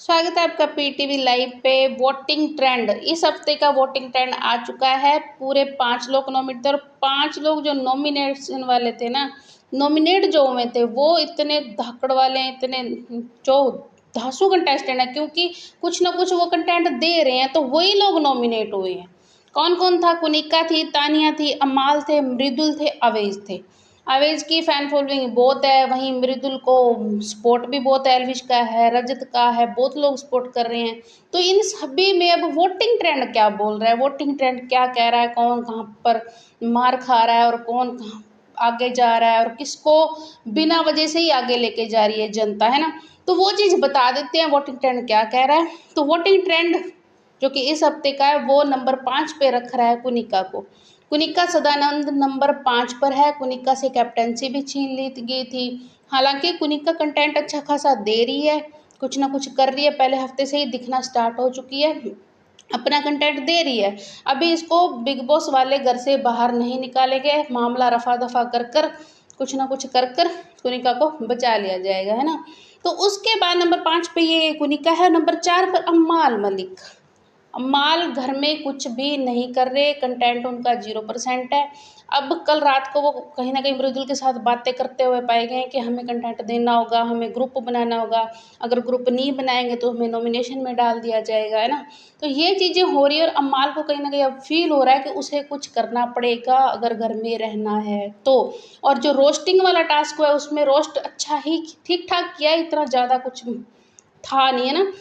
स्वागत है आपका पीटीवी लाइव पे। वोटिंग ट्रेंड, इस हफ्ते का वोटिंग ट्रेंड आ चुका है। पूरे 5 लोग नॉमिनेट थे और 5 लोग जो नॉमिनेशन वाले थे ना, नॉमिनेट जो हुए थे वो इतने धाकड़ वाले, इतने जो धांसू कंटेस्टेंट है, क्योंकि कुछ ना कुछ वो कंटेंट दे रहे हैं तो वही लोग नॉमिनेट हुए हैं। कौन कौन था? कुनिका थी, तानिया थी, अमाल थे, मृदुल थे, अवेज थे। अवेज की फैन फॉलोइंग बहुत है, वहीं मृदुल को सपोर्ट भी बहुत है, एल्विश का है, रजत का है, बहुत लोग सपोर्ट कर रहे हैं। तो इन सभी में अब वोटिंग ट्रेंड क्या बोल रहा है, वोटिंग ट्रेंड क्या कह रहा है, कौन कहाँ पर मार खा रहा है और कौन कहाँ आगे जा रहा है और किसको बिना वजह से ही आगे लेके जा रही है जनता, है ना। तो वो चीज़ बता देते हैं वोटिंग ट्रेंड क्या कह रहा है। तो वोटिंग ट्रेंड जो कि इस हफ्ते का है वो नंबर 5 पे रख रहा है कुनिका को। कुनिका सदानंद नंबर 5 पर है। कुनिका से कैप्टनसी भी छीन ली गई थी। हालांकि कुनिका कंटेंट अच्छा खासा दे रही है, कुछ ना कुछ कर रही है, पहले हफ्ते से ही दिखना स्टार्ट हो चुकी है, अपना कंटेंट दे रही है। अभी इसको बिग बॉस वाले घर से बाहर नहीं निकालेंगे, मामला रफा दफा कर कर कुछ ना कुछ कर कर कुनिका को बचा लिया जाएगा, है ना। तो उसके बाद नंबर 5 पे ये कुनिका है। नंबर 4 पर अम्माल मलिक। अम्माल घर में कुछ भी नहीं कर रहे, कंटेंट उनका 0% है। अब कल रात को वो कहीं ना कहीं मृदुल के साथ बातें करते हुए पाए गए कि हमें कंटेंट देना होगा, हमें ग्रुप बनाना होगा, अगर ग्रुप नहीं बनाएंगे तो हमें नॉमिनेशन में डाल दिया जाएगा, है ना। तो ये चीज़ें हो रही है और अम्माल को कहीं ना कहीं अब फील हो रहा है कि उसे कुछ करना पड़ेगा अगर घर में रहना है तो। और जो रोस्टिंग वाला टास्क हुआ है उसमें रोस्ट अच्छा ही ठीक ठाक किया, इतना ज़्यादा कुछ था नहीं, है ना।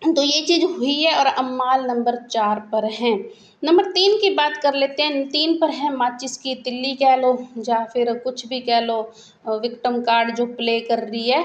तो ये चीज़ हुई है और अम्माल नंबर 4 पर हैं। नंबर 3 की बात कर लेते हैं। 3 पर है माचिस की तिल्ली कह लो या फिर कुछ भी कह लो, विक्टिम कार्ड जो प्ले कर रही है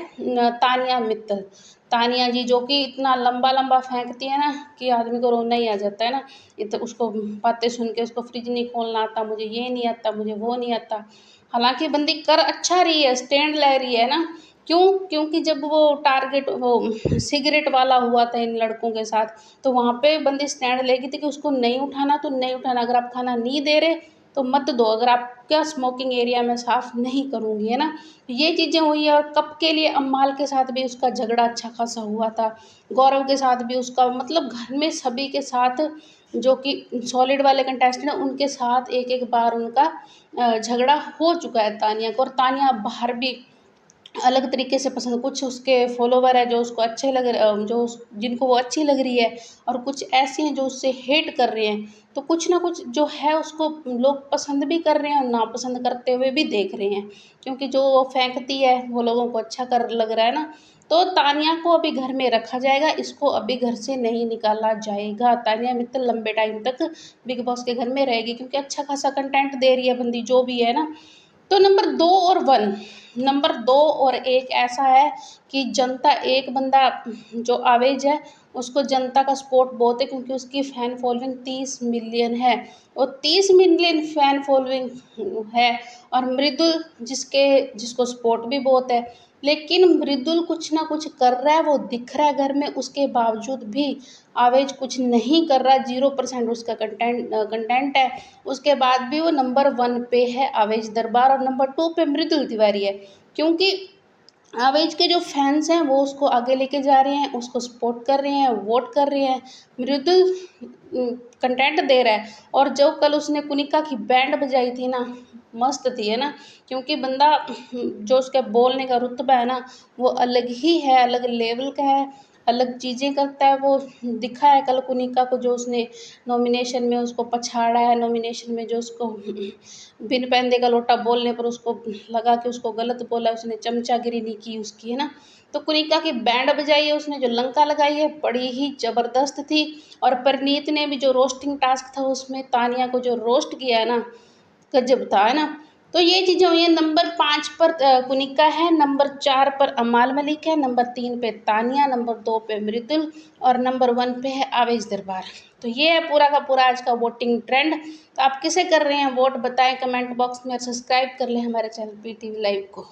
तानिया मित्तल। तानिया जी जो कि इतना लंबा लंबा फेंकती है ना कि आदमी को रोना ही आ जाता है ना। उसको बातें सुन के, उसको फ्रिज नहीं खोलना आता, मुझे ये नहीं आता, मुझे वो नहीं आता। हालांकि बंदी कर अच्छा रही है, स्टैंड ले रही है ना। क्यों? क्योंकि जब वो टारगेट वो सिगरेट वाला हुआ था इन लड़कों के साथ, तो वहाँ पे बंदी स्टैंड लेगी थी कि उसको नहीं उठाना तो नहीं उठाना, अगर आप खाना नहीं दे रहे तो मत दो, अगर आप क्या स्मोकिंग एरिया में साफ़ नहीं करूँगी, है ना। ये चीज़ें हुई है। और कप के लिए अम्माल के साथ भी उसका झगड़ा अच्छा खासा हुआ था, गौरव के साथ भी उसका, मतलब घर में सभी के साथ जो कि सॉलिड वाले कंटेस्टेंट हैं उनके साथ एक एक बार उनका झगड़ा हो चुका है तानिया को। और तानिया बाहर भी अलग तरीके से पसंद, कुछ उसके फॉलोवर है जो उसको अच्छे लग रहे, जिनको वो अच्छी लग रही है, और कुछ ऐसे हैं जो उससे हेट कर रहे हैं। तो कुछ ना कुछ जो है उसको लोग पसंद भी कर रहे हैं और नापसंद करते हुए भी देख रहे हैं, क्योंकि जो वो फेंकती है वो लोगों को अच्छा कर लग रहा है ना। तो तानिया को अभी घर में रखा जाएगा, इसको अभी घर से नहीं निकाला जाएगा। तानिया मित्तल लंबे टाइम तक बिग बॉस के घर में रहेगी, क्योंकि अच्छा खासा कंटेंट दे रही है बंदी जो भी है ना। तो नंबर 2 और 1, नंबर 2 और 1 ऐसा है कि जनता, एक बंदा जो आवेज है उसको जनता का सपोर्ट बहुत है, क्योंकि उसकी फ़ैन फॉलोइंग 30 मिलियन है और 30 मिलियन फ़ैन फॉलोइंग है। और मृदुल जिसको सपोर्ट भी बहुत है, लेकिन मृदुल कुछ ना कुछ कर रहा है, वो दिख रहा है घर में, उसके बावजूद भी आवेज कुछ नहीं कर रहा, 0% उसका कंटेंट है। उसके बाद भी वो नंबर 1 पे है आवेश दरबार और नंबर 2 पे मृदुल तिवारी है, क्योंकि आवेश के जो फैंस हैं वो उसको आगे लेके जा रहे हैं, उसको सपोर्ट कर रहे हैं, वोट कर रहे हैं। मृदुल कंटेंट दे रहा है। और जो कल उसने कुनिका की बैंड बजाई थी ना, मस्त थी, है ना। क्योंकि बंदा जो उसके बोलने का रुतबा है ना वो अलग ही है, अलग लेवल का है, अलग चीज़ें करता है वो। दिखा है कल कुनिका को, जो उसने नॉमिनेशन में उसको पछाड़ा है, नॉमिनेशन में जो उसको बिन पैंदे का लोटा बोलने पर उसको लगा कि उसको गलत बोला, उसने चमचागिरी नहीं की उसकी, है ना। तो कुनिका की बैंड बजाई है उसने, जो लंका लगाई है बड़ी ही ज़बरदस्त थी। और परनीत ने भी जो रोस्टिंग टास्क था उसमें तानिया को जो रोस्ट किया है ना, गजब था, है ना। तो ये चीज़ें हुई हैं। नंबर 5 पर कुनिका है, नंबर 4 पर अमाल मलिक है, नंबर 3 पे तानिया, नंबर 2 पे मृदुल और नंबर 1 पे है आवेश दरबार। तो ये है पूरा का पूरा आज का वोटिंग ट्रेंड। तो आप किसे कर रहे हैं वोट, बताएं कमेंट बॉक्स में, और सब्सक्राइब कर लें हमारे चैनल पीटीवी लाइव को।